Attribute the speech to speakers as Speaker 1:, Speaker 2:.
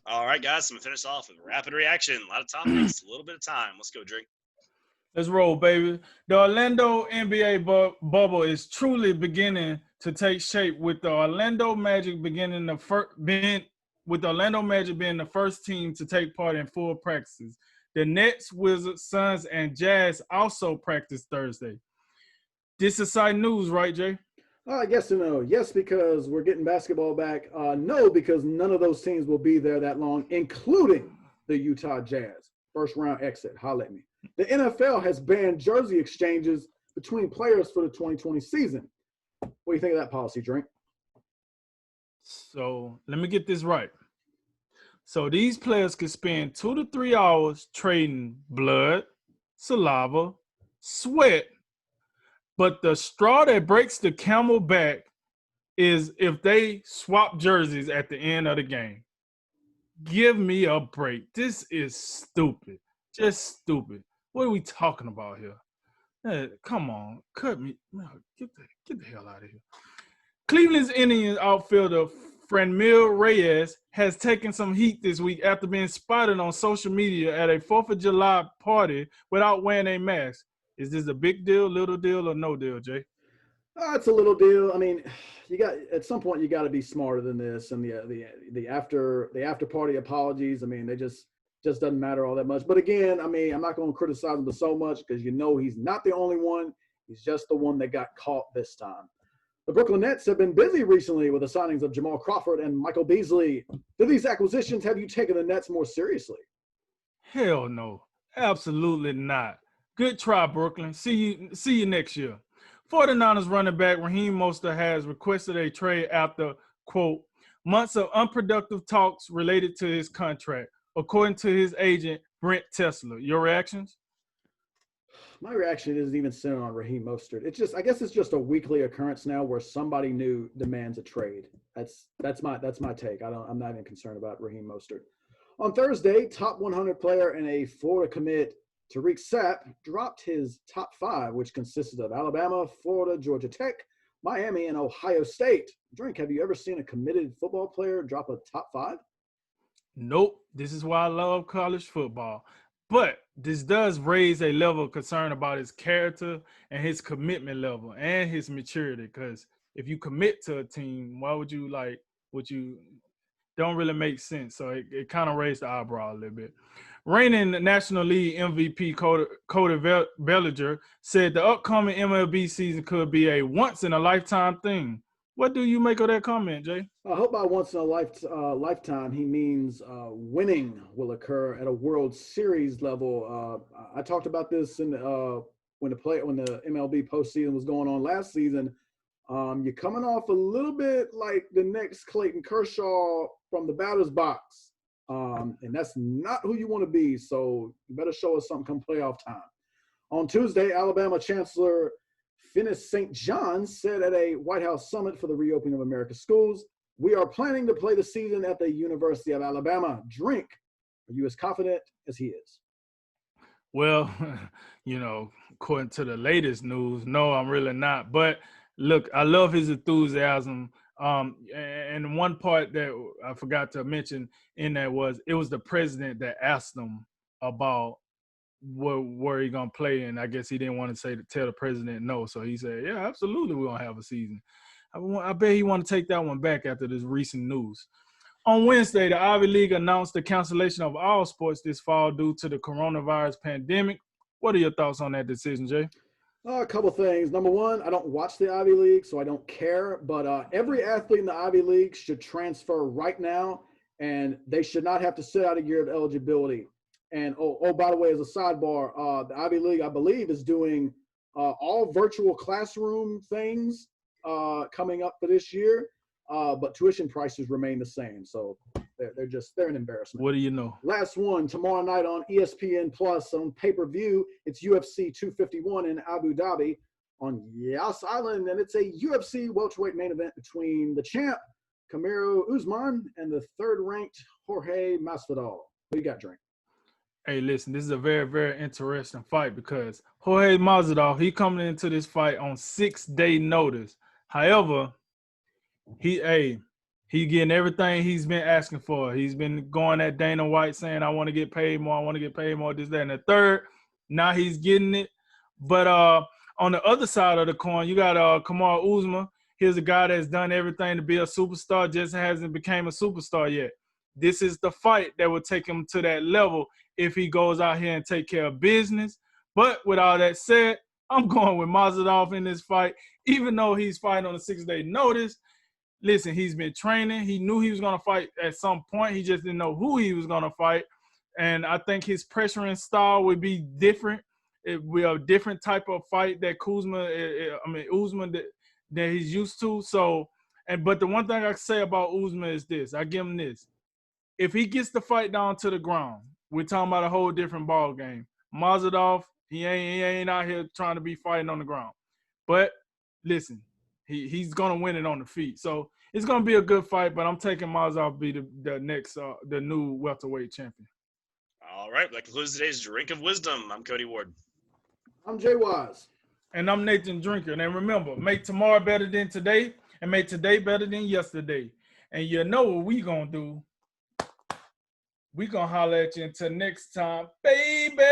Speaker 1: All right, guys, so I'm going to finish off with rapid reaction. A lot of topics, a little bit of time. Let's go, Drake.
Speaker 2: Let's roll, baby. The Orlando NBA bubble is truly beginning to take shape, with the Orlando Magic being the first team to take part in full practices. The Nets, Wizards, Suns, and Jazz also practiced Thursday. This is exciting news, right, Jay?
Speaker 3: Yes and no. Yes, because we're getting basketball back. No, because none of those teams will be there that long, including the Utah Jazz. First round exit. Holla at me. The NFL has banned jersey exchanges between players for the 2020 season. What do you think of that policy, Drink?
Speaker 2: So let me get this right. So these players could spend 2 to 3 hours trading blood, saliva, sweat, but the straw that breaks the camel back is if they swap jerseys at the end of the game. Give me a break. This is stupid. Just stupid. What are we talking about here? Hey, come on. Cut me. No, get the hell out of here. Cleveland's Indians outfielder Franmil Reyes has taken some heat this week after being spotted on social media at a 4th of July party without wearing a mask. Is this a big deal, little deal, or no deal, Jay?
Speaker 3: It's a little deal. I mean, at some point you got to be smarter than this. And the after party apologies, I mean, they just doesn't matter all that much. But again, I mean, I'm not going to criticize him so much because he's not the only one. He's just the one that got caught this time. The Brooklyn Nets have been busy recently with the signings of Jamal Crawford and Michael Beasley. Do these acquisitions have you taken the Nets more seriously?
Speaker 2: Hell no, absolutely not. Good try, Brooklyn. See you next year. 49ers running back Raheem Mostert has requested a trade after, quote, months of unproductive talks related to his contract, according to his agent, Brent Tesler. Your reactions?
Speaker 3: My reaction isn't even centered on Raheem Mostert. I guess it's just a weekly occurrence now where somebody new demands a trade. That's my take. I'm not even concerned about Raheem Mostert. On Thursday, top 100 player and a Florida commit, Tariq Sapp, dropped his top 5, which consisted of Alabama, Florida, Georgia Tech, Miami, and Ohio State. Drink, have you ever seen a committed football player drop a top 5?
Speaker 2: Nope. This is why I love college football. But this does raise a level of concern about his character and his commitment level and his maturity. Because if you commit to a team, why would you don't really make sense. So it kind of raised the eyebrow a little bit. Reigning National League MVP Cody Bellinger said the upcoming MLB season could be a once-in-a-lifetime thing. What do you make of that comment, Jay?
Speaker 3: I hope by once in a lifetime he means winning will occur at a World Series level. I talked about this when the MLB postseason was going on last season. You're coming off a little bit like the next Clayton Kershaw from the batter's box, and that's not who you want to be. So you better show us something come playoff time. On Tuesday, Alabama Chancellor Finis St. John said at a White House summit for the reopening of America's schools, "We are planning to play the season at the University of Alabama." Drink, are you as confident as he is?
Speaker 2: Well, according to the latest news, no, I'm really not. But look, I love his enthusiasm. And one part that I forgot to mention in that was it was the president that asked him about where he gonna play, and I guess he didn't want to tell the president no. So he said, "Yeah, absolutely, we're gonna have a season." I bet he want to take that one back after this recent news. On Wednesday, the Ivy League announced the cancellation of all sports this fall due to the coronavirus pandemic. What are your thoughts on that decision, Jay?
Speaker 3: A couple things. Number one, I don't watch the Ivy League, so I don't care. But every athlete in the Ivy League should transfer right now, and they should not have to sit out a year of eligibility. And by the way, as a sidebar, the Ivy League, I believe, is doing all virtual classroom things coming up for this year, but tuition prices remain the same. So they're an embarrassment.
Speaker 2: What do you know?
Speaker 3: Last one, tomorrow night on ESPN Plus on pay-per-view, it's UFC 251 in Abu Dhabi on Yas Island, and it's a UFC welterweight main event between the champ, Kamaru Usman, and the third-ranked Jorge Masvidal. What do you got, Drink?
Speaker 2: Hey, listen, this is a very, very interesting fight because Jorge Masvidal, he coming into this fight on 6-day notice. However, He's getting everything he's been asking for. He's been going at Dana White saying, I want to get paid more, I want to get paid more, this, that, and the third. Now he's getting it. But on the other side of the coin, you got Kamaru Usman. Here's a guy that's done everything to be a superstar, just hasn't became a superstar yet. This is the fight that will take him to that level if he goes out here and take care of business. But with all that said, I'm going with Mazadov in this fight, even though he's fighting on a 6-day notice. Listen, he's been training. He knew he was going to fight at some point. He just didn't know who he was going to fight. And I think his pressuring style would be different. It will be a different type of fight that Usman that he's used to. So, but the one thing I can say about Usman is this. I give him this. If he gets the fight down to the ground, we're talking about a whole different ball game. Mazadov, he ain't out here trying to be fighting on the ground. But listen, he's gonna win it on the feet. So it's gonna be a good fight. But I'm taking Mazadov to be the next the new welterweight champion.
Speaker 1: All right, that concludes today's Drink of Wisdom. I'm Cody Ward.
Speaker 3: I'm Jay Wise.
Speaker 2: And I'm Nathan Drinker. And remember, make tomorrow better than today, and make today better than yesterday. And you know what we gonna do? We gonna holler at you until next time, baby.